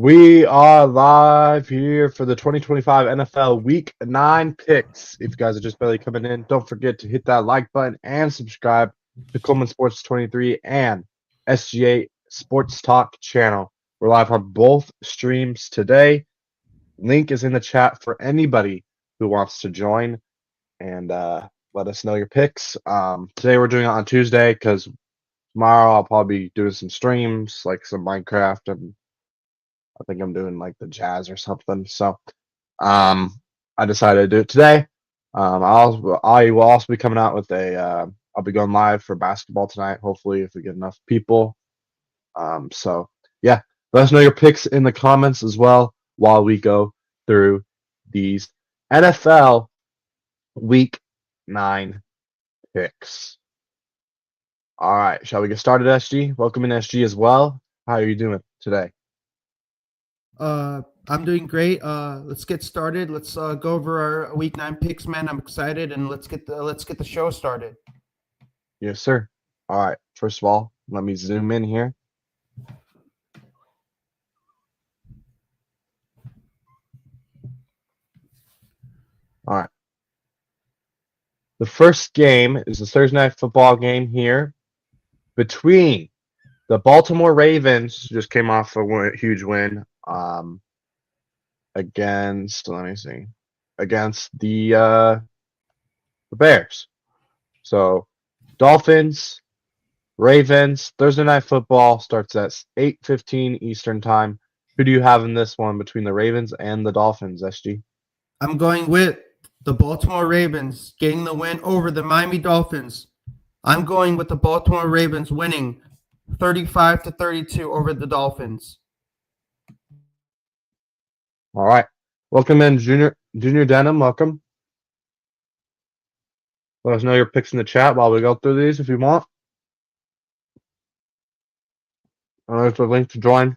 We are live here for the 2025 NFL Week 9 picks. If you guys are just barely coming in, don't forget to hit that like button and subscribe to Coleman Sports 23 and SGA Sports Talk channel. We're live on both streams today. Link is in the chat for anybody who wants to join and let us know your picks. Today we're doing it on Tuesday because tomorrow I'll probably be doing some streams, like some Minecraft, and I think I'm doing like the Jazz or something. So I decided to do it today. I will also be coming out with I'll be going live for basketball tonight, hopefully, if we get enough people. So yeah, let us know your picks in the comments as well while we go through these NFL Week 9 picks. All right, shall we get started, SG? Welcome in, SG, as well. How are you doing today? I'm doing great. Let's get started. Let's go over our week 9 picks, man. I'm excited, and let's get the show started. Yes, sir. All right. First of all, let me zoom in here. All right. The first game is the Thursday night football game here between the Baltimore Ravens, who just came off a huge win, against the Bears. So Dolphins, Ravens, Thursday night football starts at 8:15 Eastern time. Who do you have in this one between the Ravens and the Dolphins, SG? I'm going with the Baltimore Ravens getting the win over the Miami Dolphins. I'm going with the Baltimore Ravens winning 35-32 over the Dolphins. All right. Welcome in, Junior Denham. Welcome. Let us know your picks in the chat while we go through these if you want. There's a link to join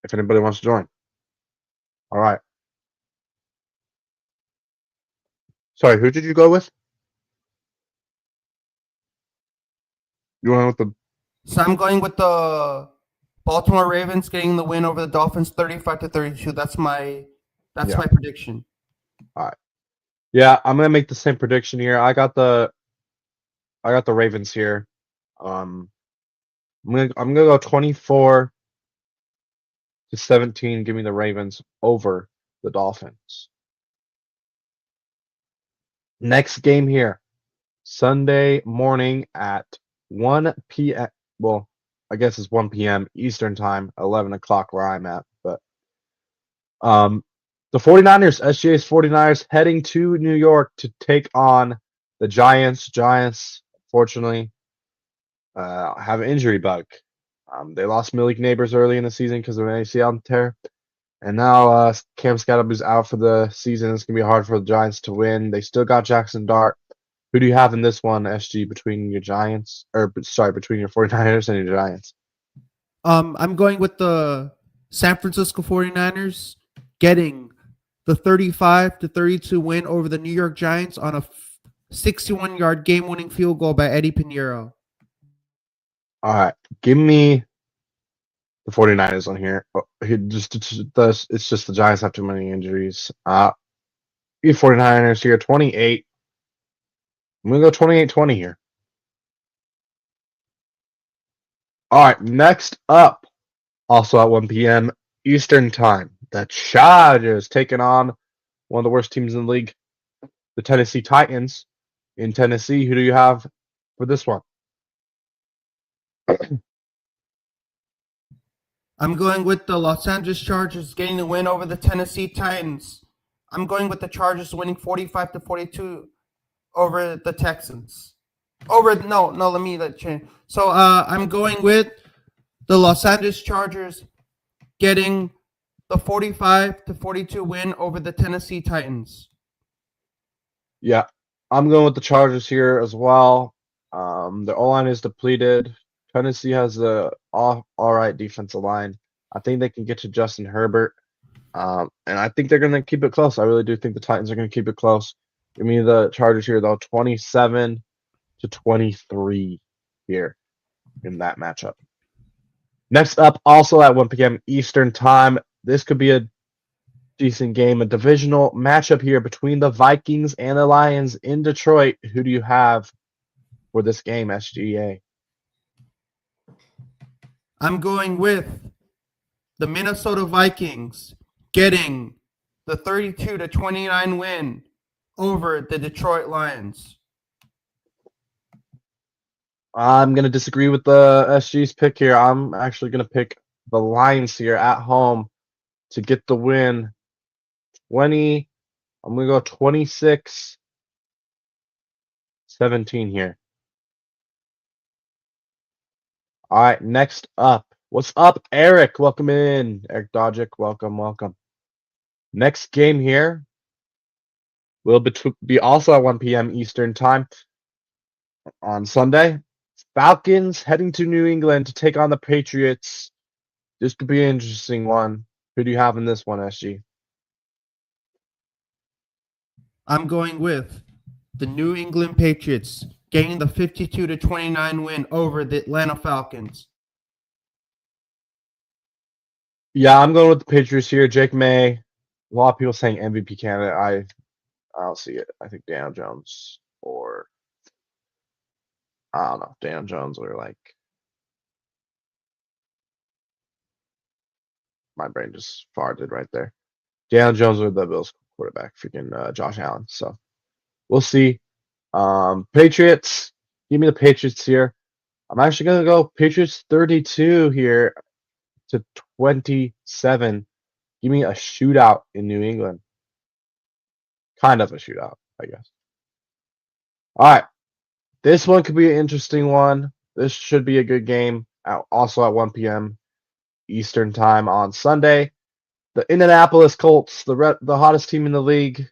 if anybody wants to join. All right. Sorry, who did you go with? You went with the... So I'm going with the Baltimore Ravens getting the win over the Dolphins 35-32. That's my prediction. All right. Yeah, I'm gonna make the same prediction here. I got the Ravens here. I'm gonna go 24-17. Give me the Ravens over the Dolphins. Next game here, Sunday morning at 1 p.m. Well, I guess it's 1 p.m. Eastern time, 11 o'clock where I'm at. But the 49ers, SGA's 49ers, heading to New York to take on the Giants. Giants, fortunately, have an injury bug. They lost Malik Neighbors early in the season because of an ACL tear. And now Cam Scatterbu's out for the season. It's going to be hard for the Giants to win. They still got Jackson Dart. Who do you have in this one, SG, between your Giants? Between your 49ers and your Giants? I'm going with the San Francisco 49ers getting the 35-32 win over the New York Giants on a 61-yard game-winning field goal by Eddie Pinheiro. All right. Give me the 49ers on here. It's just the Giants have too many injuries. You 49ers here, 28. I'm going to go 28-20 here. All right, next up, also at 1 p.m. Eastern time, the Chargers taking on one of the worst teams in the league, the Tennessee Titans. In Tennessee, who do you have for this one? I'm going with the Los Angeles Chargers getting the win over the Tennessee Titans. I'm going with the Chargers winning 45-42 over the Texans. Let me change. So I'm going with the Los Angeles Chargers getting the 45-42 win over the Tennessee Titans. Yeah, I'm going with the Chargers here as well. The O-line is depleted. Tennessee has a all right defensive line. I think they can get to Justin Herbert. And I think they're going to keep it close. I really do think the Titans are going to keep it close. Give me the Chargers here, though, 27-23 here in that matchup. Next up, also at 1 p.m. Eastern Time, this could be a decent game, a divisional matchup here between the Vikings and the Lions in Detroit. Who do you have for this game, SGA? I'm going with the Minnesota Vikings getting the 32-29 win over the Detroit Lions. I'm going to disagree with the SG's pick here. I'm actually going to pick the Lions here at home to get the win. 20, I'm going to go 26-17 here. All right, next up. What's up, Eric? Welcome in. Eric Dojic, welcome. Next game here will be also at 1 p.m. Eastern Time on Sunday. Falcons heading to New England to take on the Patriots. This could be an interesting one. Who do you have in this one, SG? I'm going with the New England Patriots getting the 52-29 win over the Atlanta Falcons. Yeah, I'm going with the Patriots here. Jake May. A lot of people saying MVP candidate. I don't see it. I think Daniel Jones or I don't know, Daniel Jones or like my brain just farted right there. Daniel Jones or the Bills quarterback, freaking Josh Allen. So we'll see. Patriots. Give me the Patriots here. I'm actually gonna go Patriots 32 here to 27. Give me a shootout in New England. Kind of a shootout, I guess. All right. This one could be an interesting one. This should be a good game. Also at 1 p.m. Eastern Time on Sunday. The Indianapolis Colts, the hottest team in the league,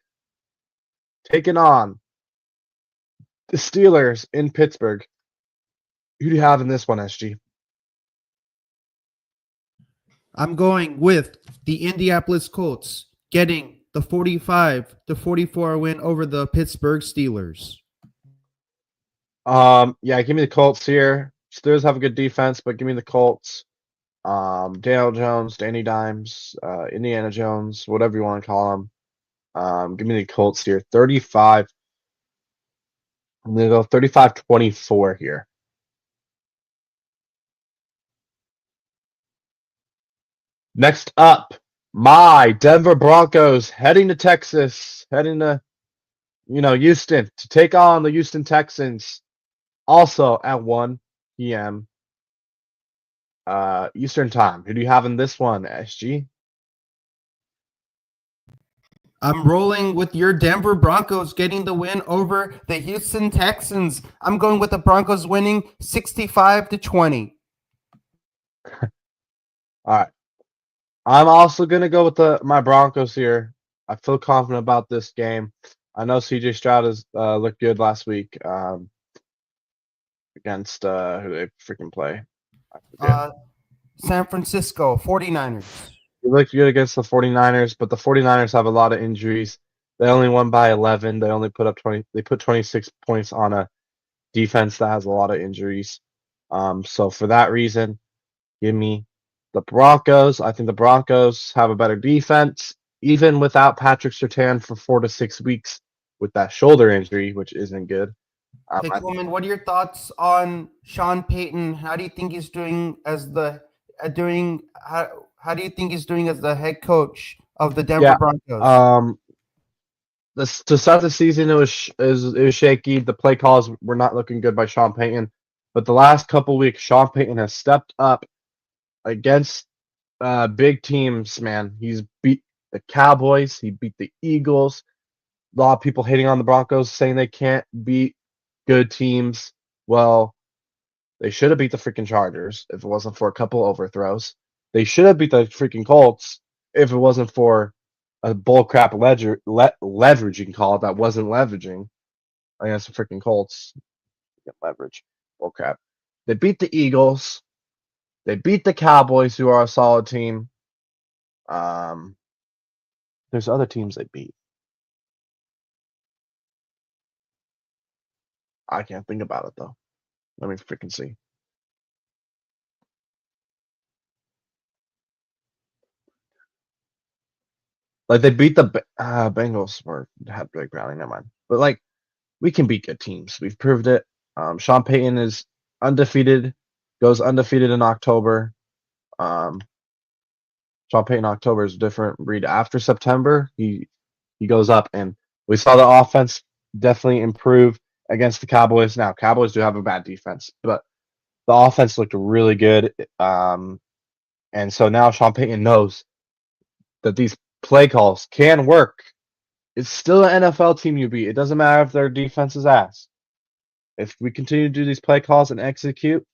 taking on the Steelers in Pittsburgh. Who do you have in this one, SG? I'm going with the Indianapolis Colts getting the 45-44 win over the Pittsburgh Steelers. Yeah, give me the Colts here. Steelers have a good defense, but give me the Colts. Daniel Jones, Danny Dimes, Indiana Jones, whatever you want to call them. Give me the Colts here. 35. I'm going to go 35-24 here. Next up, my Denver Broncos heading to Texas, heading to, Houston to take on the Houston Texans. Also at 1 p.m. Eastern Time. Who do you have in this one, SG? I'm rolling with your Denver Broncos getting the win over the Houston Texans. I'm going with the Broncos winning 65-20. All right. I'm also gonna go with my Broncos here. I feel confident about this game. I know CJ Stroud has looked good last week against who they freaking play. I forget. San Francisco 49ers. He looked good against the 49ers, but the 49ers have a lot of injuries. They only won by 11. They only put up 20. They put 26 points on a defense that has a lot of injuries. So for that reason, give me the Broncos. I think the Broncos have a better defense, even without Patrick Surtain for 4 to 6 weeks with that shoulder injury, which isn't good. Hey Coleman, what are your thoughts on Sean Payton? How do you think he's doing as the how do you think he's doing as the head coach of the Denver Yeah. Broncos? To start the season, it was shaky. The play calls were not looking good by Sean Payton, but the last couple weeks, Sean Payton has stepped up against big teams. Man, he's beat the Cowboys. He beat the Eagles. A lot of people hating on the Broncos, saying they can't beat good teams. Well, they should have beat the freaking Chargers if it wasn't for a couple overthrows. They should have beat the freaking Colts if it wasn't for a bullcrap leveraging call that wasn't leveraging against the freaking Colts. Leverage. Bullcrap. They beat the Eagles. They beat the Cowboys, who are a solid team. There's other teams they beat. I can't think about it though. Let me freaking see. Like they beat the Bengals or had Blake Browning, never mind. But like we can beat good teams. We've proved it. Sean Payton is undefeated, goes undefeated in October. Sean Payton October is a different breed. After September, he goes up, and we saw the offense definitely improve against the Cowboys. Now, Cowboys do have a bad defense, but the offense looked really good. And so now Sean Payton knows that these play calls can work. It's still an NFL team you beat. It doesn't matter if their defense is ass. If we continue to do these play calls and execute,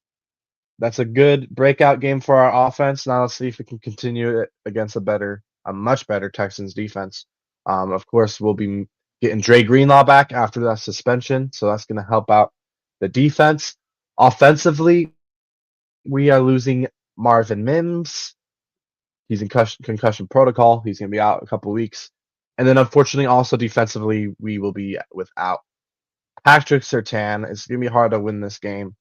that's a good breakout game for our offense. Now let's see if we can continue it against a much better Texans defense. Of course, we'll be getting Dre Greenlaw back after that suspension, so that's going to help out the defense. Offensively, we are losing Marvin Mims. He's in concussion protocol. He's going to be out a couple weeks. And then, unfortunately, also defensively, we will be without Patrick Surtain. It's going to be hard to win this game,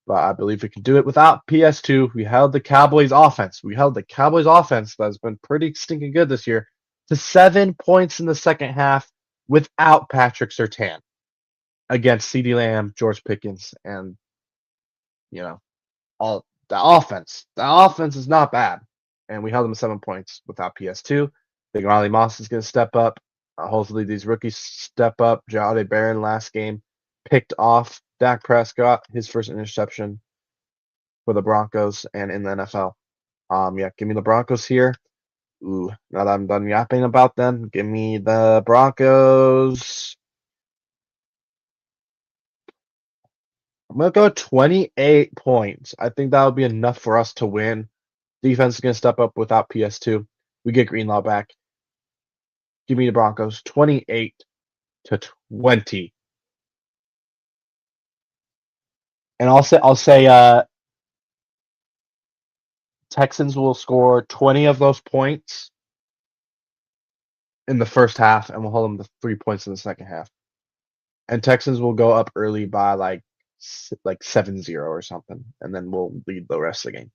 but I believe we can do it without PS2. We held the Cowboys offense. That's been pretty stinking good this year to 7 points in the second half without Patrick Surtain against CeeDee Lamb, George Pickens, and all the offense. The offense is not bad, and we held them to 7 points without PS2. I think Riley Moss is going to step up. Hopefully, these rookies step up. Jahdae Barron last game picked off Dak Prescott, his first interception for the Broncos and in the NFL. Give me the Broncos here. Ooh, now that I'm done yapping about them, give me the Broncos. I'm going to go 28 points. I think that would be enough for us to win. Defense is going to step up without PS2. We get Greenlaw back. Give me the Broncos 28-20. And I'll say Texans will score 20 of those points in the first half, and we'll hold them to 3 points in the second half. And Texans will go up early by like 7-0 or something, and then we'll lead the rest of the game.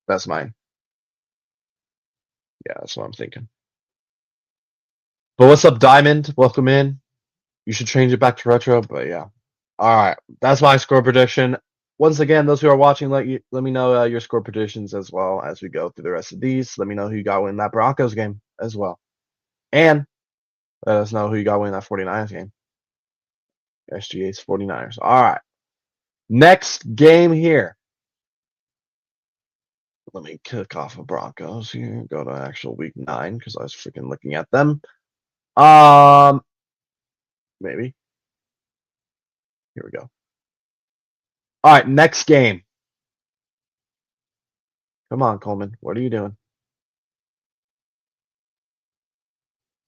That's mine. Yeah, that's what I'm thinking. But what's up, Diamond? Welcome in. You should change it back to retro, but yeah. All right, that's my score prediction. Once again, those who are watching, let me know your score predictions as well as we go through the rest of these. Let me know who you got winning that Broncos game as well. And let us know who you got winning that 49ers game. SGA's 49ers. All right. Next game here. Let me kick off the Broncos here. Go to actual week 9 because I was freaking looking at them. Maybe. Here we go. All right, next game. Come on, Coleman. What are you doing?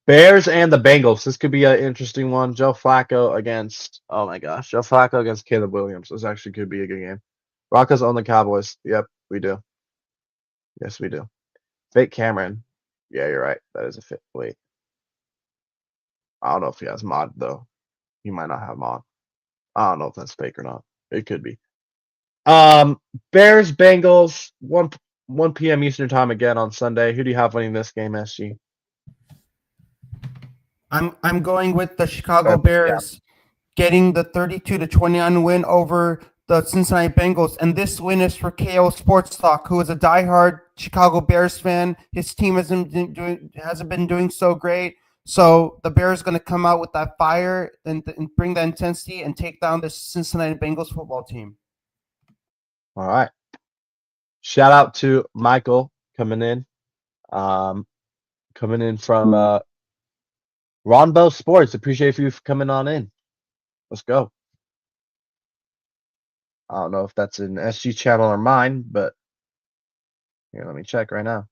Bears and the Bengals. This could be an interesting one. Joe Flacco against Caleb Williams. This actually could be a good game. Broncos own the Cowboys. Yep, we do. Yes, we do. Fake Cameron. Yeah, you're right. That is a fit. Wait. I don't know if he has mod, though. He might not have mod. I don't know if that's fake or not. It could be. Bears, Bengals, 1 p.m. Eastern time again on Sunday. Who do you have winning this game, SG? I'm going with the Chicago Bears getting the 32-29 win over the Cincinnati Bengals, and this win is for KO Sports Talk, who is a diehard Chicago Bears fan. His team hasn't been doing so great, so the Bears are going to come out with that fire and bring that intensity and take down the Cincinnati Bengals football team. All right. Shout out to Michael coming in from Ronbo Sports. Appreciate you for coming on in. Let's go. I don't know if that's an SG channel or mine, but here, let me check right now.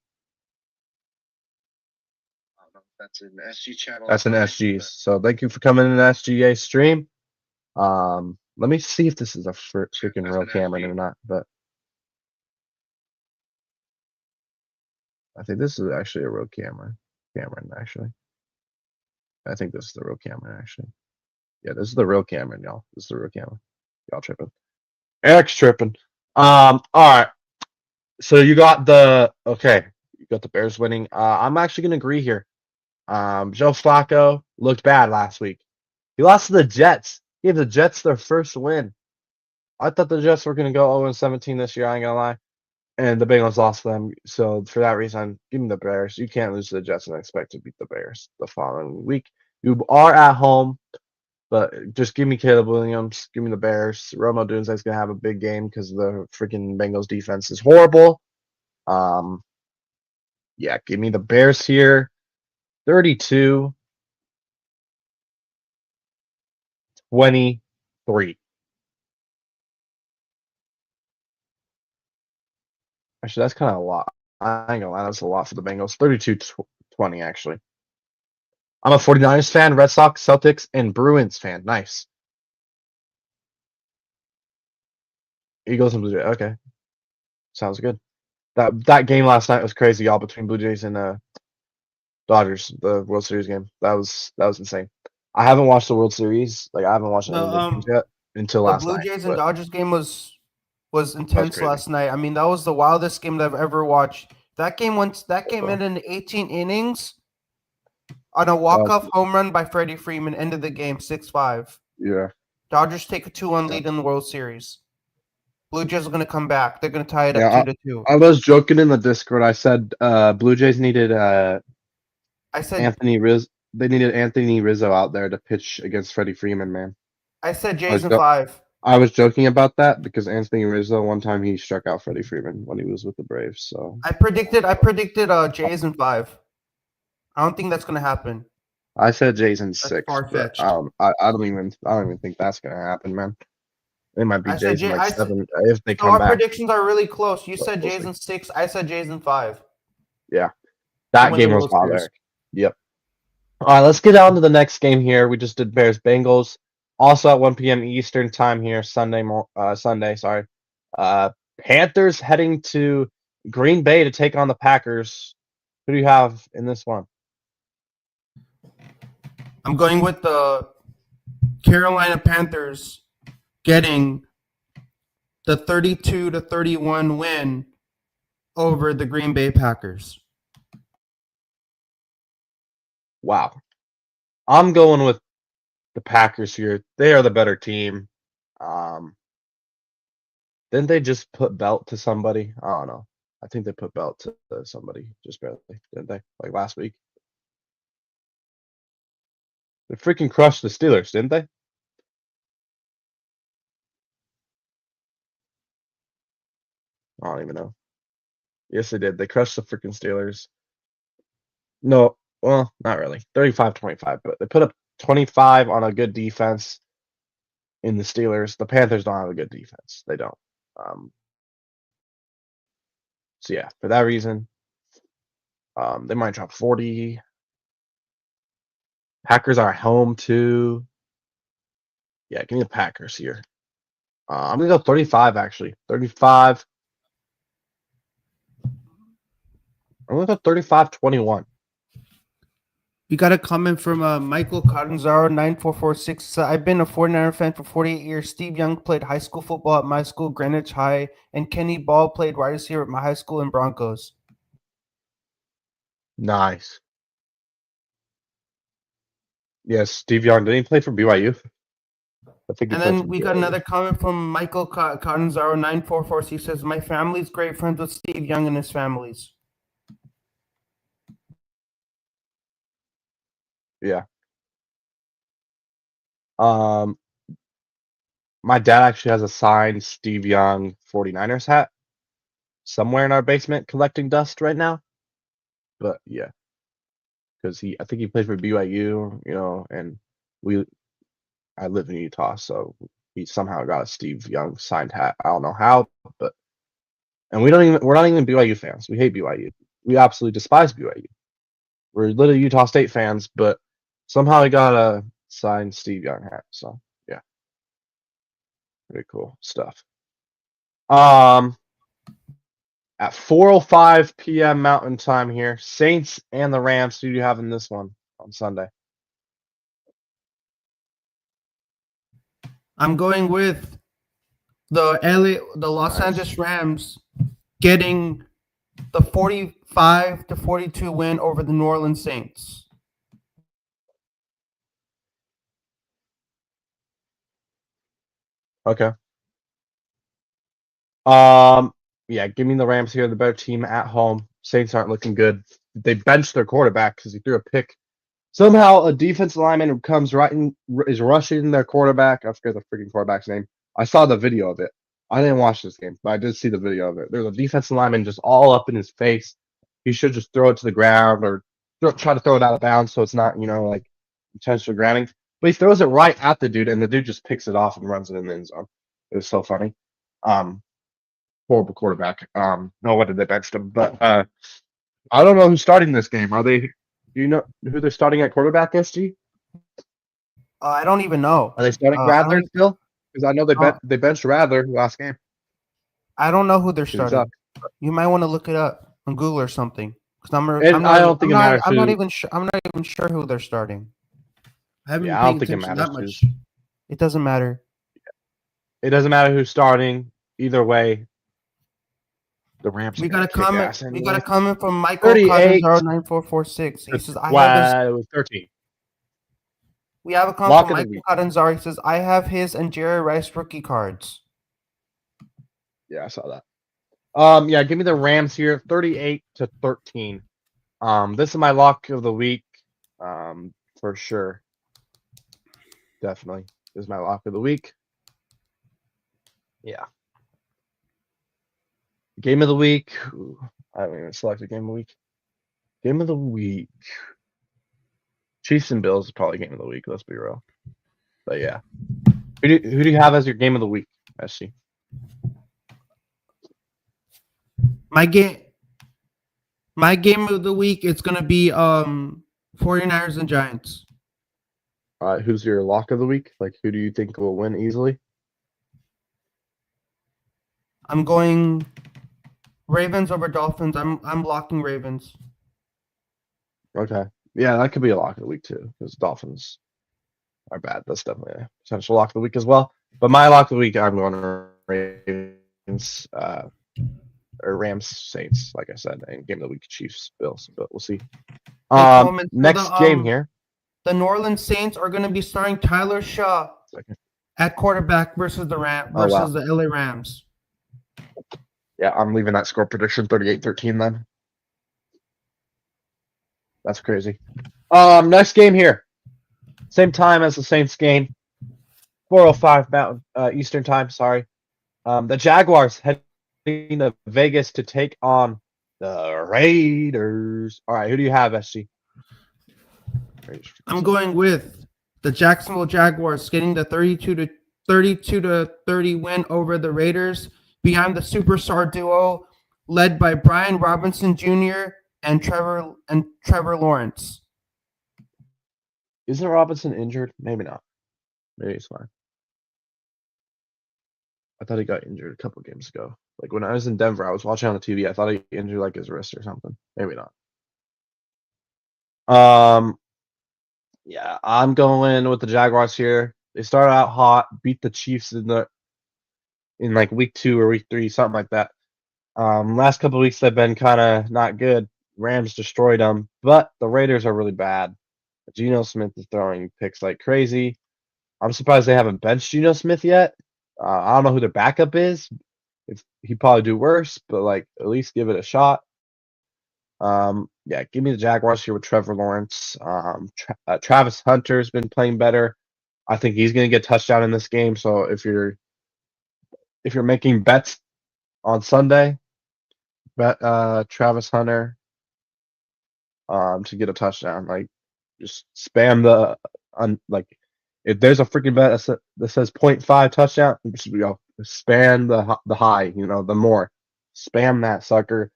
I don't know if that's an SG channel. That's an SG's. So thank you for coming in SGA stream. Let me see if this is a freaking real Cameron or not, but I think this is actually a real Cameron, actually. I think this is the real Cameron, actually. Yeah, this is the real Cameron, y'all. This is the real Cameron. Y'all tripping. Eric's tripping. All right. So you got the Bears winning. I'm actually gonna agree here. Joe Flacco looked bad last week. He lost to the Jets. He gave the Jets their first win. I thought the Jets were going to go 0-17 this year. I ain't gonna lie. And the Bengals lost them. So for that reason, give me the Bears. You can't lose to the Jets and expect to beat the Bears the following week. You are at home, but just give me Caleb Williams. Give me the Bears. Rome Odunze's gonna have a big game because the freaking Bengals defense is horrible. Yeah, give me the Bears here. 32-23. Actually, that's kind of a lot. I ain't gonna lie, that's a lot for the Bengals. 32-20, actually. I'm a 49ers fan, Red Sox, Celtics, and Bruins fan. Nice. Eagles and Blue Jays. Okay. Sounds good. That game last night was crazy, y'all, between Blue Jays and Dodgers, the World Series game. That was insane. I haven't watched the World Series. Like I haven't watched any of the games yet until The last Blue night. Jays and but Dodgers game was intense crazy. last night. I mean, that was the wildest game that I've ever watched. That game ended in 18 innings on a walk-off home run by Freddie Freeman. Ended the game 6-5. Yeah. Dodgers take a 2-1 lead in the World Series. Blue Jays are going to come back. They're going to tie it up 2-2. I was joking in the Discord. I said Blue Jays needed Anthony Rizzo. They needed Anthony Rizzo out there to pitch against Freddie Freeman, man. I said Jays in 5. I was joking about that because Anthony Rizzo one time he struck out Freddie Freeman when he was with the Braves. So I predicted Jays in 5. I don't think that's going to happen. I said Jays in 6. Far-fetched. I don't even think that's gonna happen, man. It might be Jays in 7 if they come back. Our predictions are really close. You said Jays in 6. I said Jays in 5. Yeah, that game was wild, Eric. Yep. All right, let's get on to the next game here. We just did Bears Bengals, also at 1 p.m. Eastern time here, Sunday. Sorry. Panthers heading to Green Bay to take on the Packers. Who do you have in this one? I'm going with the Carolina Panthers getting the 32-31 win over the Green Bay Packers. Wow. I'm going with the Packers here. They are the better team. Didn't they just put belt to somebody? I don't know. I think they put belt to somebody just barely, didn't they? Like last week. They freaking crushed the Steelers, didn't they? I don't even know. Yes, they did. They crushed the freaking Steelers. No, well, not really. 35-25, but they put up 25 on a good defense in the Steelers. The Panthers don't have a good defense. They don't. So yeah, for that reason, they might drop 40. Packers are home too. Yeah, give me the Packers here. I'm gonna go 35 actually. 35. I'm gonna go 35-21. We got a comment from Michael Cottonzaro 9446. I've been a 49er fan for 48 years. Steve Young played high school football at my school, Greenwich High, and Kenny Ball played wide receiver at my high school in Broncos. Nice. Yes, Steve Young. Did he play for BYU? I think. And then we got another comment from Michael Cottonzaro 9446. He says, "My family's great friends with Steve Young and his families." Yeah. My dad actually has a signed Steve Young 49ers hat somewhere in our basement collecting dust right now. But yeah. Because I think he played for BYU, and I live in Utah, so he somehow got a Steve Young signed hat. I don't know how, but and we're not even BYU fans. We hate BYU. We absolutely despise BYU. We're literally Utah State fans, but somehow he got a signed Steve Young hat. So yeah, pretty cool stuff. At 4:05 p.m. Mountain Time here, Saints and the Rams. Who do you have in this one on Sunday? I'm going with the Los Angeles Rams getting the 45-42 win over the New Orleans Saints. Okay. Yeah, give me the Rams here, the better team at home. Saints aren't looking good. They benched their quarterback because he threw a pick. Somehow a defensive lineman comes right in, is rushing their quarterback. I forget the freaking quarterback's name. I saw the video of it. I didn't watch this game, but I did see the video of it. There's a defensive lineman just all up in his face. He should just throw it to the ground or try to throw it out of bounds so it's not, like intentional grounding. But he throws it right at the dude, and the dude just picks it off and runs it in the end zone. It was so funny. Horrible quarterback. No wonder they benched him. But I don't know who's starting this game. Do you know who they're starting at quarterback, SG? I don't even know. Are they starting Rattler still? Because I know they benched Rattler last game. I don't know who they're starting. You might want to look it up on Google or something. Because I don't think it matters. I'm not even sure who they're starting. I don't think it matters that much. It doesn't matter. It doesn't matter who's starting. Either way, the Rams. We got a comment. We got a comment from Michael 9446. He says, it was 13. We have a comment from Michael Catanzaro. He says, I have his and Jerry Rice rookie cards. Yeah, I saw that. Yeah, give me the Rams here, 38-13. This is my lock of the week, for sure. Definitely, this is my lock of the week. Yeah. Game of the week. Ooh, I haven't even selected game of the week. Game of the week. Chiefs and Bills is probably game of the week. Let's be real. But yeah, who do you have as your game of the week, SC? My game of the week is gonna be 49ers and Giants. Who's your lock of the week? Like, who do you think will win easily? I'm going Ravens over Dolphins. I'm locking Ravens. Okay. Yeah, that could be a lock of the week too, because Dolphins are bad. That's definitely a potential lock of the week as well. But my lock of the week, I'm going to Ravens, or Rams, Saints, like I said, and game of the week, Chiefs, Bills. But we'll see. Next game here. The New Orleans Saints are going to be starting Tyler Shaw at quarterback versus the the LA Rams. Yeah, I'm leaving that score prediction 38-13 then. That's crazy. Next game here. Same time as the Saints game. 4:05 Mountain Eastern time, sorry. The Jaguars heading to Vegas to take on the Raiders. All right, who do you have, SG? I'm going with the Jacksonville Jaguars getting the 32-30 win over the Raiders behind the superstar duo led by Brian Robinson Jr. and Trevor Lawrence. Isn't Robinson injured? Maybe not. Maybe he's fine. I thought he got injured a couple of games ago. Like when I was in Denver, I was watching on the TV. I thought he injured like his wrist or something. Maybe not. Yeah, I'm going with the Jaguars here. They started out hot, beat the Chiefs in like week 2 or week 3, something like that. Last couple of weeks they've been kind of not good. Rams destroyed them, but the Raiders are really bad. Geno Smith is throwing picks like crazy. I'm surprised they haven't benched Geno Smith yet. I don't know who their backup is. He'd probably do worse, but like at least give it a shot. Yeah, give me the Jaguars here with Trevor Lawrence. Travis Hunter's been playing better. I think he's going to get a touchdown in this game. So if you're making bets on Sunday, bet Travis Hunter to get a touchdown. Like just spam if there's a freaking bet that says 0.5 touchdown, just spam the high, the more. Spam that sucker.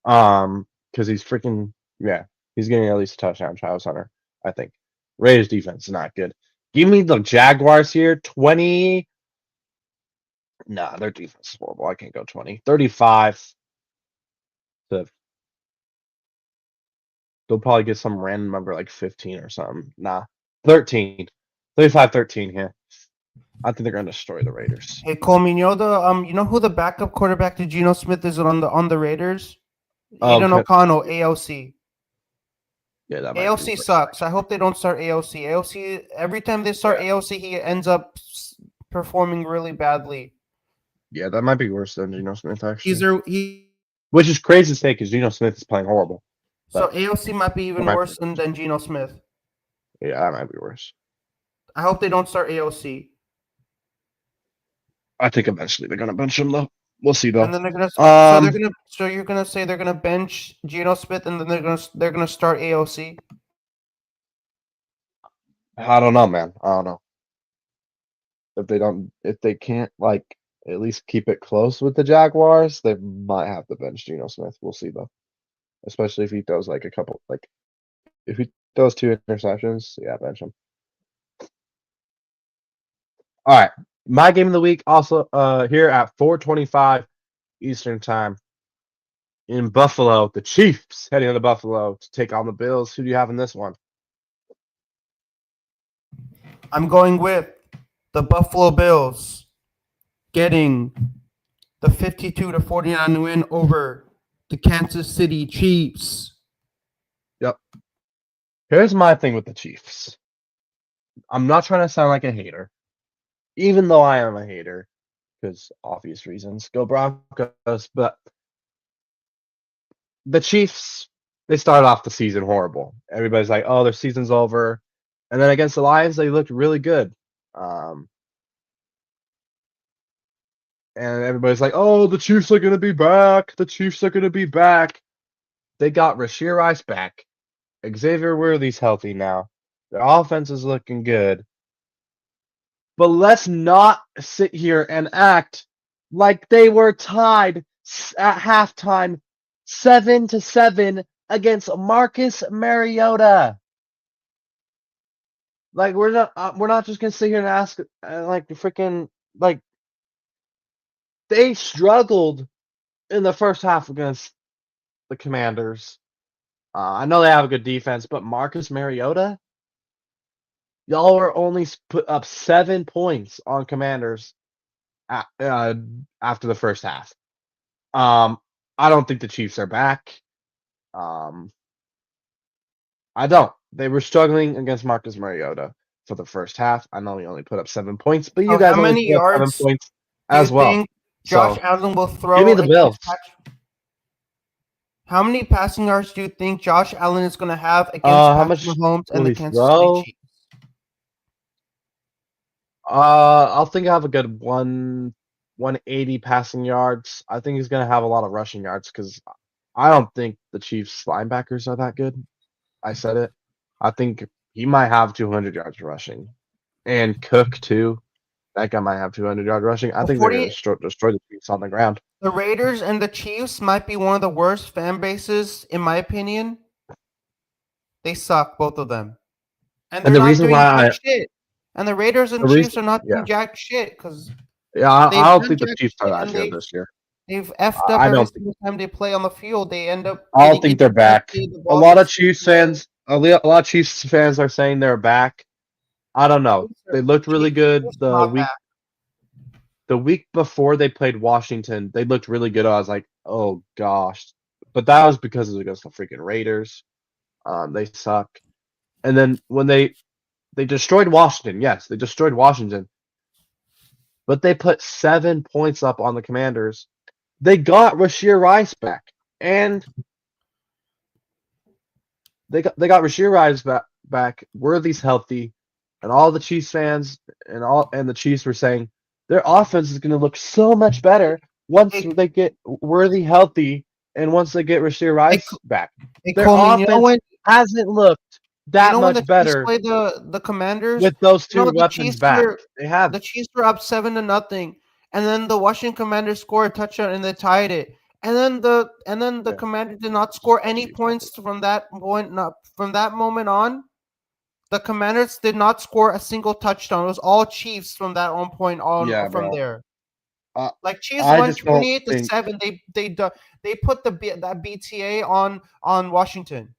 Because he's freaking he's getting at least a touchdown, Travis Hunter, I think. Raiders defense is not good. Give me the Jaguars here, 20. Nah, their defense is horrible. I can't go 20. 35 to they'll probably get some random number like 15 or something. Nah. 13. 35-13 here. I think they're gonna destroy the Raiders. Hey Coleman, you know who the backup quarterback to Geno Smith is on the Raiders? Aiden O'Connell, AOC. Yeah, that AOC sucks. I hope they don't start AOC. AOC, every time they start AOC, he ends up performing really badly. Yeah, that might be worse than Geno Smith actually. Which is crazy to say because Geno Smith is playing horrible. So AOC might be even worse than Geno Smith. Yeah, that might be worse. I hope they don't start AOC. I think eventually they're gonna bench him though. We'll see though. And then they're gonna. So you're gonna say they're gonna bench Geno Smith and then they're gonna start AOC. I don't know, man. I don't know. If they can't like at least keep it close with the Jaguars, they might have to bench Geno Smith. We'll see though. Especially if he throws like a couple, like if he throws 2 interceptions, yeah, bench him. All right, my game of the week also here at 4:25 Eastern time in Buffalo. The Chiefs heading to Buffalo to take on the Bills. Who do you have in this one? I'm going with the Buffalo Bills getting the 52-49 win over the Kansas City Chiefs. Yep. Here's my thing with the Chiefs. I'm not trying to sound like a hater, even though I am a hater, because obvious reasons. Go Broncos, but the Chiefs, they started off the season horrible. Everybody's like, oh, their season's over. And then against the Lions, they looked really good. And everybody's like, oh, the Chiefs are going to be back. The Chiefs are going to be back. They got Rashee Rice back. Xavier Worthy's healthy now. Their offense is looking good. But let's not sit here and act like they were tied at halftime 7-7 against Marcus Mariota. Like we're not just gonna sit here and ask like freaking like they struggled in the first half against the Commanders. I know they have a good defense, but Marcus Mariota, y'all were only put up 7 points on Commanders after the first half. I don't think the Chiefs are back. I don't. They were struggling against Marcus Mariota for the first half. I know he only put up 7 points, but you guys only put up 7 points as well. Josh Allen will throw. Give me the Bills. How many passing yards do you think Josh Allen is going to have against Patrick Mahomes and the Kansas City Chiefs? I'll think I have a good 180 passing yards. I think he's going to have a lot of rushing yards because I don't think the Chiefs linebackers are that good. I said it. I think he might have 200 yards rushing. And Cook, too. That guy might have 200 yards rushing. I think they're going to destroy the Chiefs on the ground. The Raiders and the Chiefs might be one of the worst fan bases, in my opinion. They suck, both of them. And the reason why And the Raiders and Chiefs are not doing jack shit because I don't think the Chiefs are that good this year. They've effed up every single time they play on the field. They end up. I don't think they're back. A lot of Chiefs fans are saying they're back. I don't know. They looked really good the week before they played Washington. They looked really good. I was like, oh gosh, but that was because it was against the freaking Raiders. They suck. And then when they destroyed Washington, yes, they destroyed Washington, but they put 7 points up on the Commanders. They got Rashee Rice back, and they got Rashee Rice back. Worthy's healthy, and all the Chiefs fans and the Chiefs were saying their offense is going to look so much better once they get Worthy healthy and once they get Rashee Rice back. Their offense hasn't looked that much better. Play the Commanders with those two weapons back. The Chiefs were up 7-0, and then the Washington Commanders scored a touchdown and they tied it. And then the Commanders did not score any points from that point. From that moment on, the Commanders did not score a single touchdown. It was all Chiefs from that one point on from there. Like Chiefs won 28-7. They put that BTA on Washington.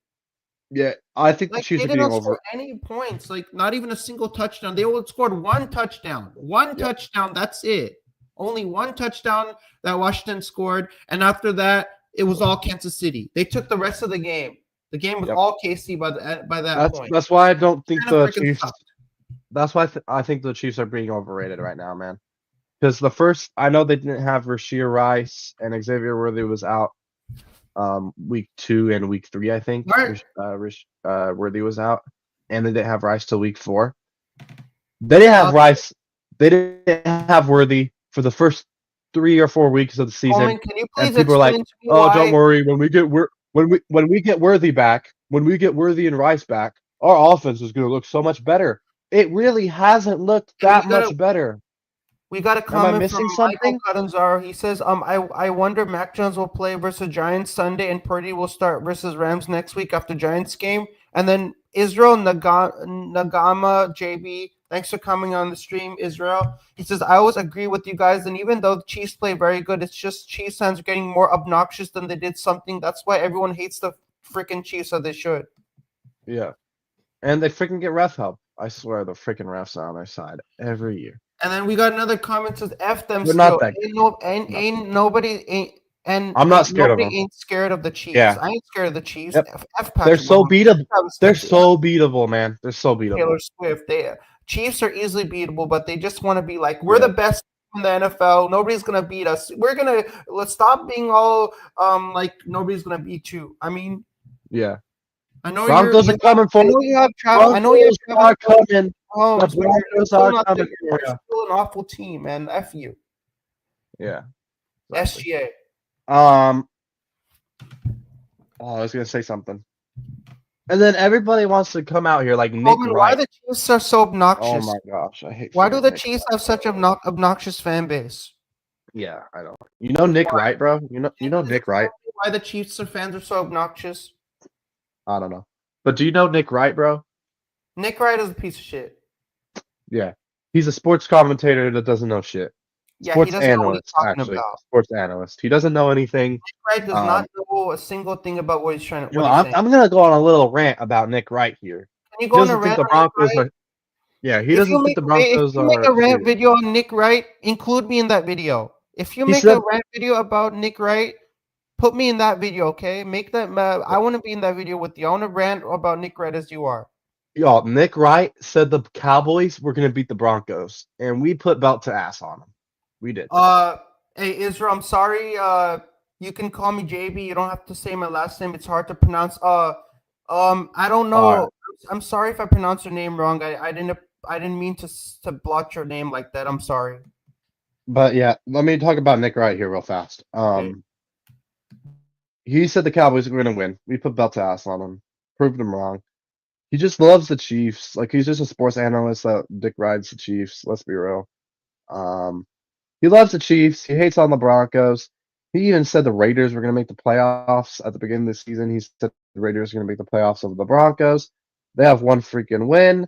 Yeah, I think the Chiefs are being over. Any points, like not even a single touchdown. They only scored one touchdown. Touchdown. That's it. Only one touchdown that Washington scored, and after that, it was all Kansas City. They took the rest of the game. The game was all KC by that point. That's why I don't think the Chiefs. That's why I think the Chiefs are being overrated right now, man. Because I know they didn't have Rashir Rice and Xavier Worthy was out week 2 and week 3, I think. Right. Worthy was out, and they didn't have Rice till week 4. They didn't have Uh, Rice. They didn't have Worthy for the first 3 or 4 weeks of the season. Coleman, can you please And people are like, explain to me "Oh, why? don't worry. When we get Worthy back, when we get Worthy and Rice back, our offense is going to look so much better." It really hasn't looked that much better. We got a Am I comment from missing Michael something? Catanzaro. He says, I wonder Mac Jones will play versus Giants Sunday and Purdy will start versus Rams next week after Giants game. And then Israel Nagama JB, thanks for coming on the stream, Israel. He says, I always agree with you guys. And even though the Chiefs play very good, it's just Chiefs fans are getting more obnoxious than they did something. That's why everyone hates the freaking Chiefs, so they should. Yeah. And they freaking get ref help. I swear the freaking refs are on their side every year. And then we got another comment that says, F them They're still. not that Ain't nobody I'm not scared of nobody them. ain't scared of the Chiefs. Yeah. I ain't scared of the Chiefs. Yep. F They're Patrick so Mahomes. beatable. Travis They're Kelce, so beatable, man. They're so beatable. Taylor Swift. Chiefs are easily beatable, but they just want to be like, we're the best in the NFL. Nobody's gonna beat us. Let's stop being all like nobody's gonna beat you. I mean, yeah. I know Broncos are coming for I know you have Travis. I know you have Broncos are coming. Mahomes, The but Broncos are coming for you're you. still an awful team, man. F you. Yeah. Exactly. SGA. I was gonna say something. And then everybody wants to come out here like Nick Coleman, why Wright. the Chiefs are so obnoxious? Oh my gosh, I hate. Why do the Nick Chiefs Wright. have such an obnoxious fan base? Yeah, I know. You know Nick Wright, bro. You know Nick Wright. Why the Chiefs fans are so obnoxious? I don't know, but do you know Nick Wright, bro? Nick Wright is a piece of shit. Yeah, he's a sports commentator that doesn't know shit. Yeah, Sports he doesn't know what he's analyst, talking actually. about. Sports analyst. He doesn't know anything. Nick Wright does not know a single thing about what he's trying to. I'm gonna go on a little rant about Nick Wright here. Can you go on a rant? The Broncos are. Yeah, he doesn't think the Broncos are. If you make a rant video on Nick Wright, include me in that video. If you make a rant video about Nick Wright, put me in that video, okay? Make that. I want to be in that video with you. I want to rant about Nick Wright as you are. Y'all, Nick Wright said the Cowboys were gonna beat the Broncos, and we put belt to ass on them. We did. Hey Israel, I'm sorry. You can call me JB. You don't have to say my last name. It's hard to pronounce. I don't know. I'm sorry if I pronounced your name wrong. I didn't mean to blot your name like that. I'm sorry. But yeah, let me talk about Nick Wright here real fast. Okay. He said the Cowboys were gonna win. We put belt to ass on him, proved him wrong. He just loves the Chiefs. Like he's just a sports analyst that Dick rides the Chiefs. Let's be real. He loves the Chiefs. He hates on the Broncos. He even said the Raiders were going to make the playoffs at the beginning of the season. He said the Raiders are going to make the playoffs over the Broncos. They have one freaking win.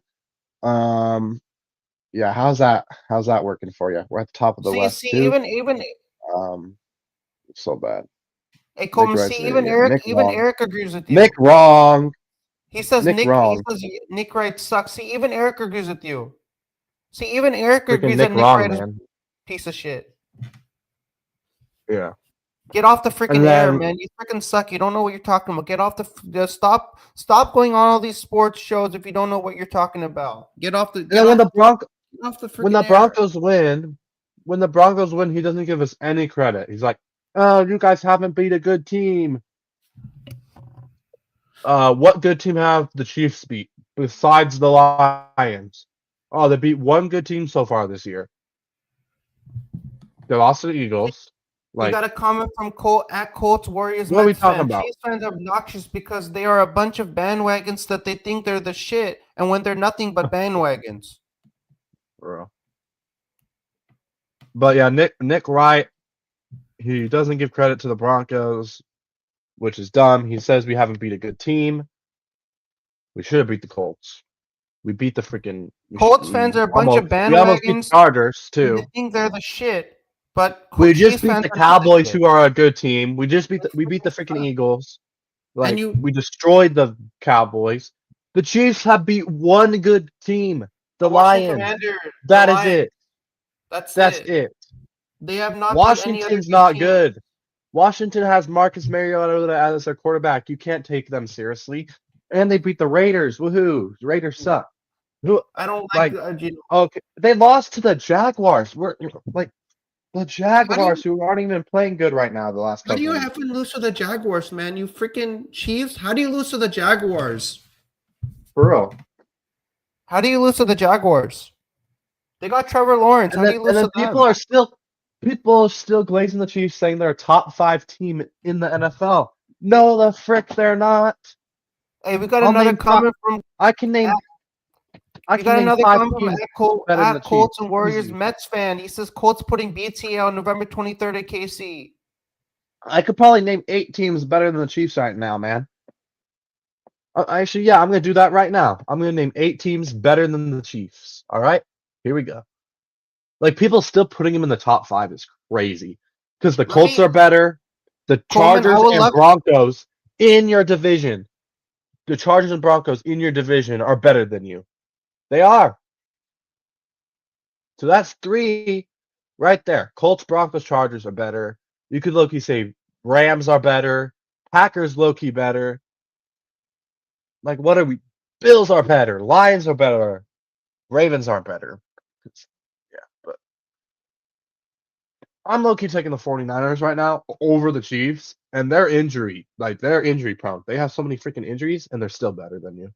Yeah, how's that working for you? We're at the top of the West too. Even so bad. Hey Coleman, even Eric agrees with you. Nick wrong. He says Nick wrong. He says Nick Wright sucks. See, even Eric agrees with you. See, even Eric agrees Nick that Nick wrong, Wright is man. piece of shit. Yeah. Get off the freaking air, man. You freaking suck. You don't know what you're talking about. Get off stop going on all these sports shows if you don't know what you're talking about. Get off the when the Broncos win, he doesn't give us any credit. He's like, "Oh, you guys haven't beat a good team." What good team have the Chiefs beat besides the Lions? Oh, they beat one good team so far this year. They lost to the Eagles. We got a comment from Colts Warriors. What are we talking about? Chiefs fans are obnoxious because they are a bunch of bandwagons that they think they're the shit, and when they're nothing but bandwagons. Bro. But yeah, Nick Wright, he doesn't give credit to the Broncos, which is dumb. He says we haven't beat a good team. We should have beat the Colts. We beat the freaking Colts fans are a bunch of bandwagons. We almost beat the Chargers too. They think they're the shit. But we just beat the Cowboys, who are a good team. We beat the freaking Eagles. Like we destroyed the Cowboys. The Chiefs have beat one good team, the Lions. That is it. That's it. They have not. Washington's not good. Washington has Marcus Mariota as their quarterback. You can't take them seriously. And they beat the Raiders. Woohoo! The Raiders suck. Who I don't like like. okay? They lost to the Jaguars. We're like the How do you Jaguars, who aren't even playing good right now. The last how do you couple have weeks. to lose to the Jaguars, man? You freaking Chiefs. How do you lose to the Jaguars? For real. How do you lose to the Jaguars? They got Trevor Lawrence. And How do then you and lose then to them? people are still glazing the Chiefs, saying they're a top 5 team in the NFL. No, the frick, they're not. Hey, we got I'll another name five. comment from I can name. I we can got name another 5 comment from teams better than the at Colts Chiefs. and Warriors Easy. Mets fan. He says Colts putting BTA on November 23rd at KC. I could probably name 8 teams better than the Chiefs right now, man. Actually, yeah, I'm gonna do that right now. I'm gonna name 8 teams better than the Chiefs. All right, here we go. Like people still putting them in the top 5 is crazy because the Let Colts me are better. The Coleman, I Chargers would and love Broncos in your division. The Chargers and Broncos in your division are better than you. They are. So that's 3 right there. Colts, Broncos, Chargers are better. You could low-key say Rams are better. Packers low-key better. Like, what are we? Bills are better. Lions are better. Ravens aren't better. Yeah, but I'm low-key taking the 49ers right now over the Chiefs, and they're injury prone. They have so many freaking injuries, and they're still better than you.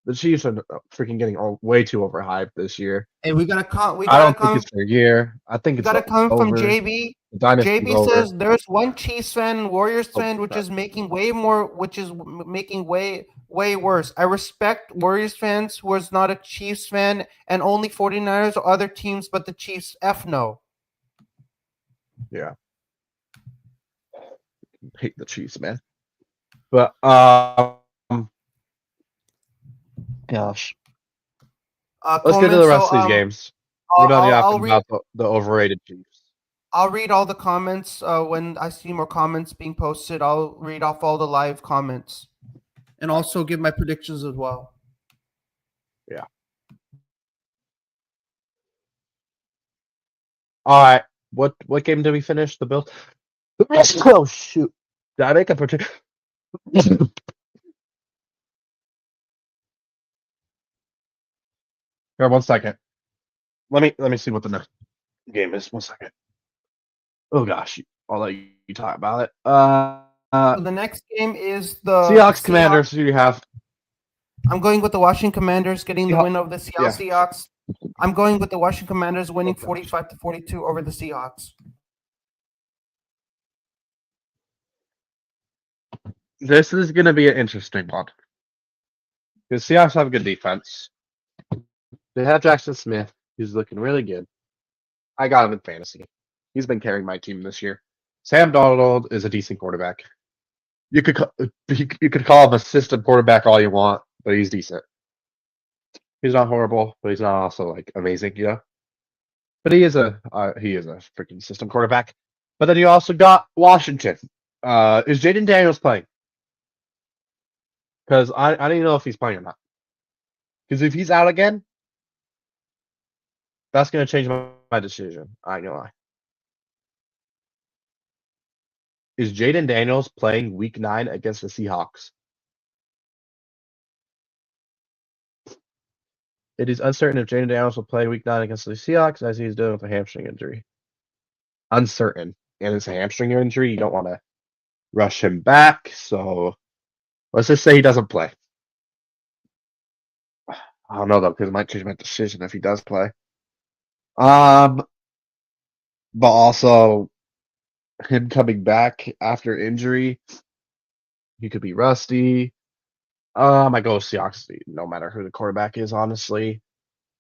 The Chiefs are freaking getting way too overhyped this year. Hey, we got I a don't think comment. it's their year. I think We it's got a comment from over. JB. The dynasty's JB over. says there's one Chiefs fan and Warriors Oh, fan which crap. is making making way worse. I respect Warriors fans who is not a Chiefs fan and only 49ers or other teams but the Chiefs F no. Yeah. Hate the Chiefs, man. But gosh. Let's get to Coleman, the rest of these games. We're done yapping about the overrated Chiefs. I'll read all the comments when I see more comments being posted. I'll read off all the live comments and also give my predictions as well. Yeah. All right. What game did we finish? The Bills. Oh shoot! Did I make a prediction? Here, 1 second. Let me see what the next game is. 1 second. Oh gosh, I'll let you talk about it. So the next game is the Seahawks Commanders. Who do you have? I'm going with the Washington Commanders getting the win over the Seattle Yeah. Seahawks. I'm going with the Washington Commanders winning 45-42 over the Seahawks. This is going to be an interesting one. Because Seahawks have a good defense. They have Jackson Smith, who's looking really good. I got him in fantasy. He's been carrying my team this year. Sam Darnold is a decent quarterback. You could call him a system quarterback all you want, but he's decent. He's not horrible, but he's not also like amazing, you know. But he is a freaking system quarterback. But then you also got Washington. Is Jaden Daniels playing? Because I don't know if he's playing or not. Because if he's out again, that's going to change my decision. I ain't gonna lie. Is Jaden Daniels playing Week 9 against the Seahawks? It is uncertain if Jaden Daniels will play Week 9 against the Seahawks, as he's dealing with a hamstring injury. Uncertain. And it's a hamstring injury. You don't want to rush him back. So let's just say he doesn't play. I don't know, though, because it might change my decision if he does play. But also, him coming back after injury, he could be rusty. I go with Seahawks no matter who the quarterback is, honestly.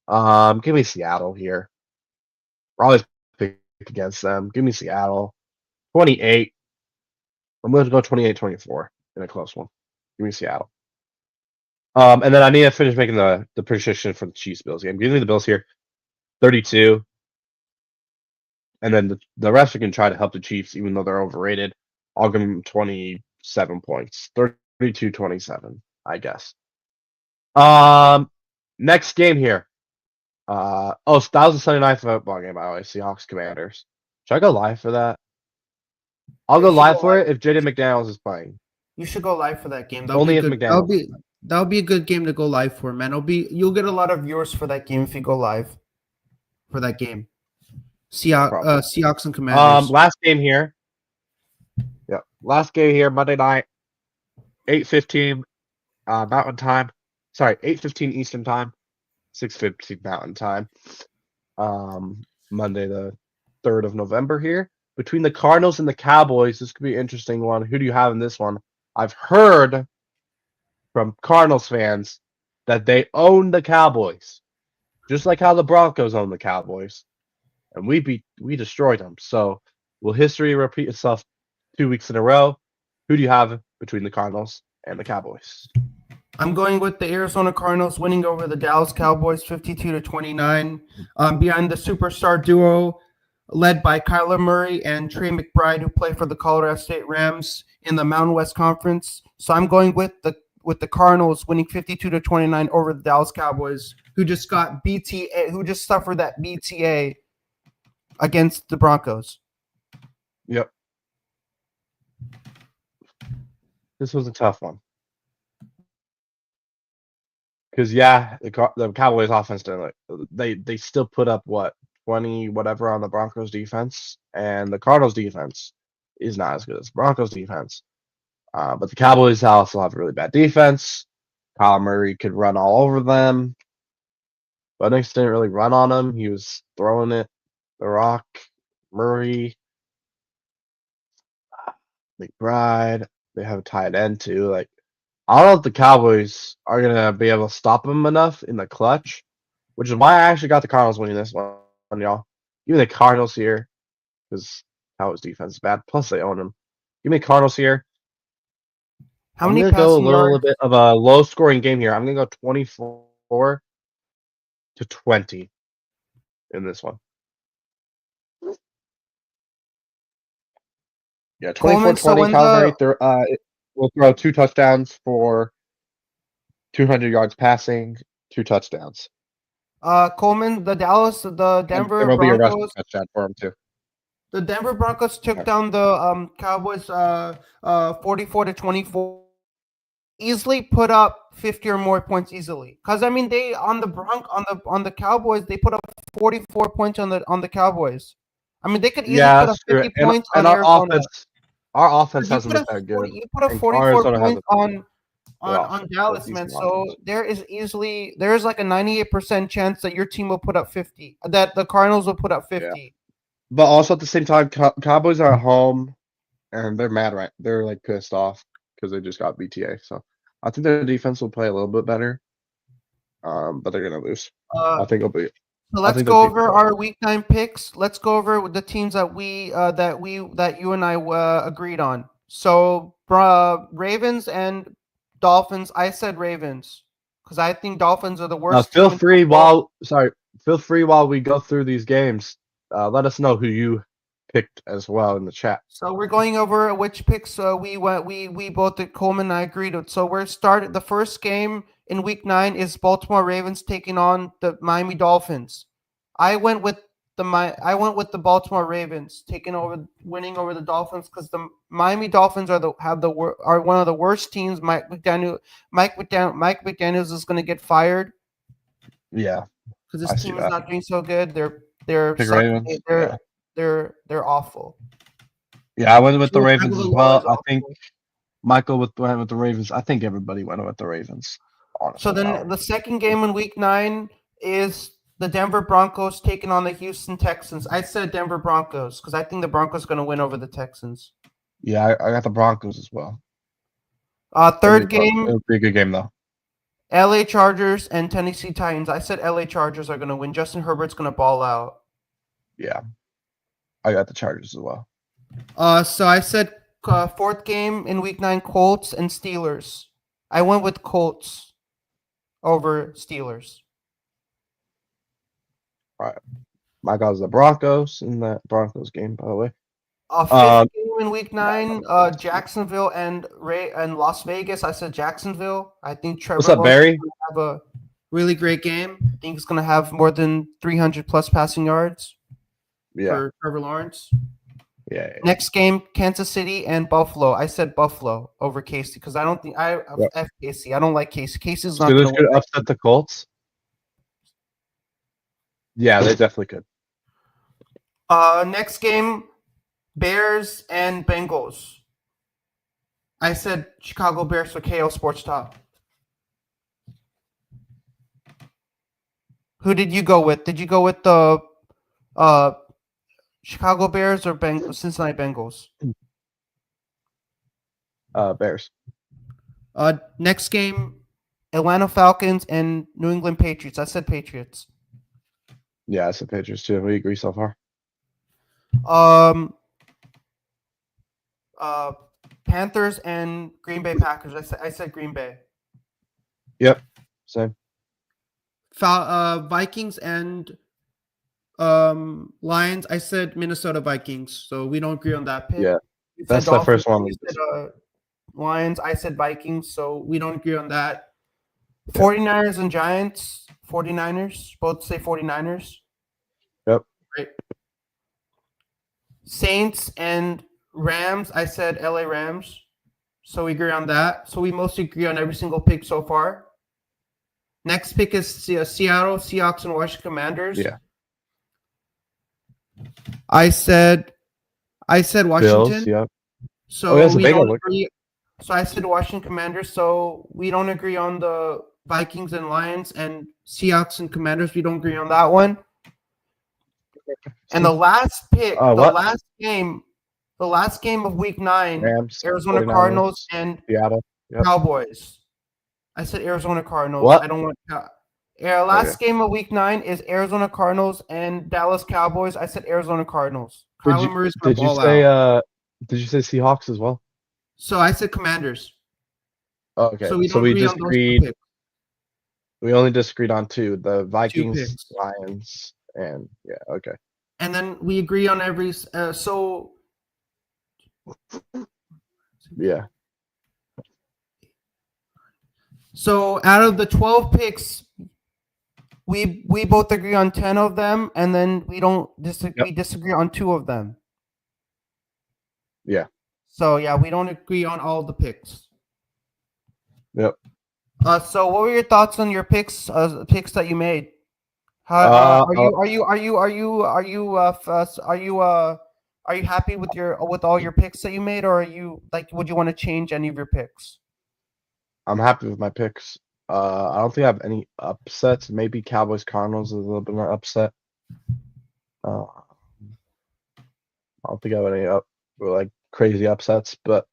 Give me Seattle here. We're always pick against them. Give me Seattle. 28. I'm going to go 28-24 in a close one. Give me Seattle. And then I need to finish making the prediction for the Chiefs-Bills game. Give me the Bills here. 32. And then the rest are going to try to help the Chiefs, even though they're overrated. I'll give them 27 points. 32-27, I guess. Next game here. That was a Sunday night football game, by the way. Seahawks Commanders. Should I go live for that? I'll go live for it if Jaden McDaniels is playing. You should go live for that game. Only if McDaniels. That'll be a good game to go live for, man. You'll get a lot of viewers for that game if you go live for that game. Probably. Seahawks and Commanders. Last game here. Yeah, last game here, Monday night, 8:15 Mountain Time. Sorry, 8:15 Eastern Time, 6:15 Mountain Time. Monday the 3rd of November here. Between the Cardinals and the Cowboys, this could be an interesting one. Who do you have in this one? I've heard from Cardinals fans that they own the Cowboys, just like how the Broncos own the Cowboys, and we destroyed them. So will history repeat itself 2 weeks in a row? Who do you have between the Cardinals and the Cowboys? I'm going with the Arizona Cardinals winning over the Dallas Cowboys 52-29. Behind the superstar duo led by Kyler Murray and Trey McBride, who play for the Colorado State Rams in the Mountain West Conference. So I'm going with the Cardinals winning 52-29 over the Dallas Cowboys, who just got BTA, who just suffered that BTA against the Broncos. Yep. This was a tough one. Because the Cowboys offense didn't they still put up 20 whatever on the Broncos defense, and the Cardinals defense is not as good as the Broncos defense. But the Cowboys also have a really bad defense. Kyler Murray could run all over them. Budnix didn't really run on him. He was throwing it. The Rock, Murray, McBride. They have a tight end too. I don't know if the Cowboys are gonna be able to stop them enough in the clutch, which is why I actually got the Cardinals winning this one, y'all. Give me the Cardinals here, because Cowboys defense is bad. Plus they own them. Give me Cardinals here. How many I'm gonna go a passing little yards? bit of a low scoring game here. I'm gonna go 24-20 in this one. Yeah, 24-20. Kyler Murray will throw 2 touchdowns for 200 yards passing, 2 touchdowns. Coleman, the Denver there will be a rushing Broncos. touchdown for him too. The Denver Broncos took down the Cowboys 44-24. Easily put up 50 or more points easily. Because I mean they on the Cowboys, they put up 44 points on the Cowboys. I mean they could easily put up 50 points on Arizona. Our offense hasn't been that good. You put up 44 points on Dallas, man. So there is like a 98% chance that your team will put up 50. That the Cardinals will put up 50. Yeah. But also at the same time, Cowboys are at home, and they're mad, right? They're pissed off because they just got BTA. So I think their defense will play a little bit better, but they're gonna lose. I think it'll be. So let's go over our Week 9 picks. Let's go over with the teams that you and I agreed on. So Ravens and Dolphins. I said Ravens because I think Dolphins are the worst. Feel free while we go through these games. Let us know who you picked as well in the chat. So we're going over which picks we both did. Coleman and I agreed with. So we're started. The first game in Week 9 is Baltimore Ravens taking on the Miami Dolphins. I went with the Baltimore Ravens winning over the Dolphins because the Miami Dolphins are one of the worst teams. Mike McDaniels is going to get fired. Yeah, because this team is not doing so good. They're awful. Yeah, I went with the Ravens as well. I think Michael went with the Ravens. I think everybody went with the Ravens. Honestly. So then the second game in Week 9 is the Denver Broncos taking on the Houston Texans. I said Denver Broncos because I think the Broncos are going to win over the Texans. Yeah, I got the Broncos as well. Third game. It'll be a good game though. LA Chargers and Tennessee Titans. I said LA Chargers are going to win. Justin Herbert's going to ball out. Yeah, I got the Chargers as well. So I said fourth game in Week 9, Colts and Steelers. I went with Colts over Steelers. All right. My guys, the Broncos in that Broncos game, by the way. Fifth game in Week 9, Jacksonville and Las Vegas. I said Jacksonville. I think Trevor What's up, Barry? Have a really great game. I think he's going to have more than 300 plus passing yards for Trevor Lawrence. Yeah. Next game, Kansas City and Buffalo. I said Buffalo over KC because I don't think I Yep. F KC. I don't like KC. KC's not Steelers going to could win. upset the Colts. Yeah, they definitely could. Next game, Bears and Bengals. I said Chicago Bears for KO Sports Top. Who did you go with? Did you go with the Chicago Bears or Cincinnati Bengals? Bears. Next game, Atlanta Falcons and New England Patriots. I said Patriots. Yeah, it's the Patriots too. We agree so far. Panthers and Green Bay Packers. I said Green Bay. Yep. Same. Vikings and Lions. I said Minnesota Vikings. So we don't agree on that pick. Yeah. You said That's the Dolphins, first one. you said, Lions. I said Vikings. So we don't agree on that. 49ers and Giants. 49ers. Both say 49ers. Yep. Right. Saints and Rams. I said LA Rams. So we agree on that. So we mostly agree on every single pick so far. Next pick is Seattle Seahawks and Washington Commanders. Yeah. I said Washington. Bills, yep. So that's a we big don't one. agree. So I said Washington Commanders. So we don't agree on the Vikings and Lions and Seahawks and Commanders. We don't agree on that one. And the last pick, last game of Week 9, Rams, Arizona 49ers, Cardinals and Seattle. Yep. Cowboys. I said Arizona Cardinals. What? I don't want. Last game of Week 9 is Arizona Cardinals and Dallas Cowboys. I said Arizona Cardinals. Kyler Murray's gonna ball out. Did you say Seahawks as well? So I said Commanders. Oh, okay. So we disagreed. We only disagreed on two: the Vikings, Lions, and yeah. Okay. And then we agree on every. Yeah. So out of the 12 picks, we both agree on 10 of them, and then we disagree on 2 of them. Yeah. So yeah, we don't agree on all the picks. Yep. So what were your thoughts on your picks that you made? Are you happy with all your picks that you made, or would you want to change any of your picks? I'm happy with my picks. I don't think I have any upsets. Maybe Cowboys Cardinals is a little bit more upset. I don't think I have any crazy upsets, but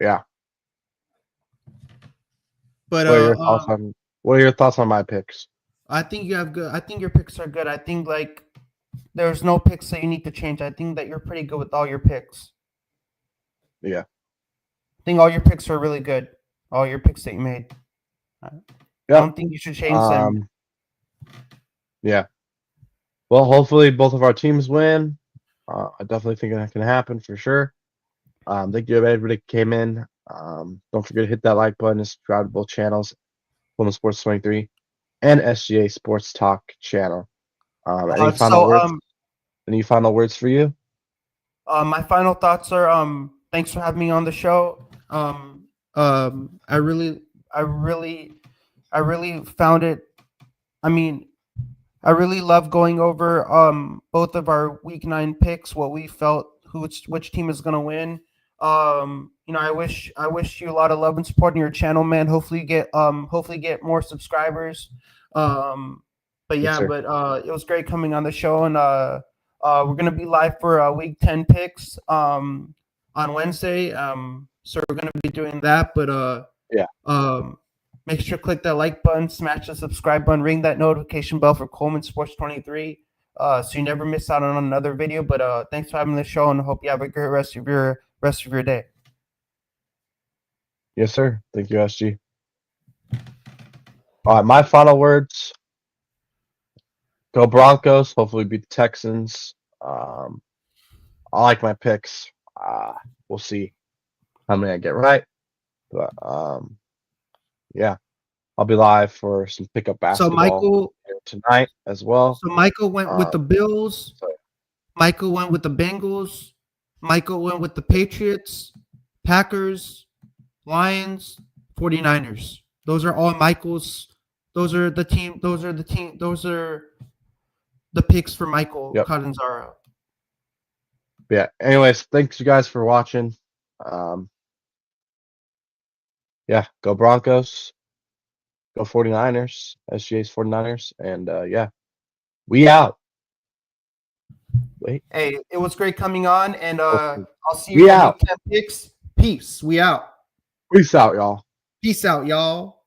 yeah. But what are your thoughts on my picks? I think you have good. I think your picks are good. I think there's no picks that you need to change. I think that you're pretty good with all your picks. Yeah. I think all your picks are really good. All your picks that you made. Yeah. I don't think you should change them. Yeah. Well, hopefully both of our teams win. I definitely think that can happen for sure. Thank you everybody that came in. Don't forget to hit that like button and subscribe to both channels, Coleman Sports 23 and SGA Sports Talk channel. Any final words for you? My final thoughts are thanks for having me on the show. I really found it. I mean, I really love going over both of our Week 9 picks, what we felt, which team is gonna win. I wish you a lot of love and support in your channel, man. Hopefully get more subscribers. But yeah, it was great coming on the show, and we're gonna be live for Week 10 picks on Wednesday. So we're gonna be doing that, but make sure to click that like button, smash the subscribe button, ring that notification bell for Coleman Sports 23, so you never miss out on another video. But thanks for having the show, and hope you have a great rest of your day. Yes, sir. Thank you, SG. All right, my final words. Go Broncos. Hopefully beat the Texans. I like my picks. We'll see how many I get right. But yeah. I'll be live for some pickup basketball tonight as well. So Michael went with the Bills. Michael went with the Bengals. Michael went with the Patriots, Packers, Lions, 49ers. Those are all Michael's. Those are the picks for Michael Yep. Catanzaro. Yeah. Anyways, thanks you guys for watching. Yeah, go Broncos. Go 49ers. SGA's 49ers. And yeah, we out. Wait. Hey, it was great coming on, and I'll see We you in out. Week 10 picks. Peace. We out. Peace out, y'all. Peace out, y'all.